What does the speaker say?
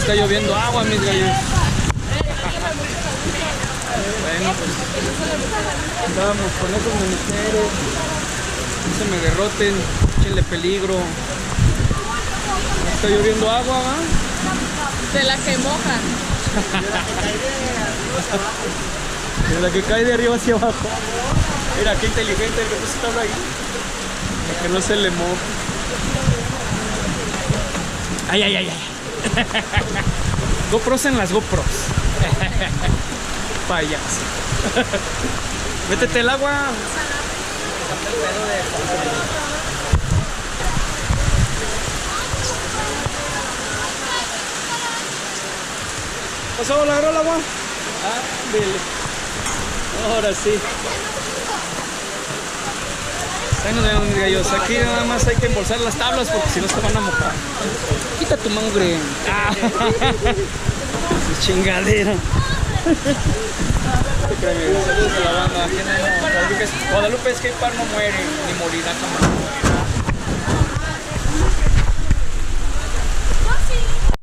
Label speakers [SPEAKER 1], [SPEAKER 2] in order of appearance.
[SPEAKER 1] Está lloviendo agua, mis gallos. Bueno, pues vamos con esos menesteres. No se me derroten, échenle peligro. Está lloviendo agua, ¿va?
[SPEAKER 2] De la que moja.
[SPEAKER 1] De la que cae de arriba hacia abajo. Mira, qué inteligente el que tú estás ahí. Para que no se le moje. Ay, ay, ay, ay. GoPros en las GoPros. Payaso. Métete el agua. ¿Pasó? ¿La agarró el agua? Ah, dile. Ahora sí. Bueno, mis gallos, aquí nada más hay que embolsar las tablas porque si no se van a mojar. Quita tu mangre. Ah. Chingadera. Saludos a la banda. Guadalupe Skate Park no muere ni morirá jamás.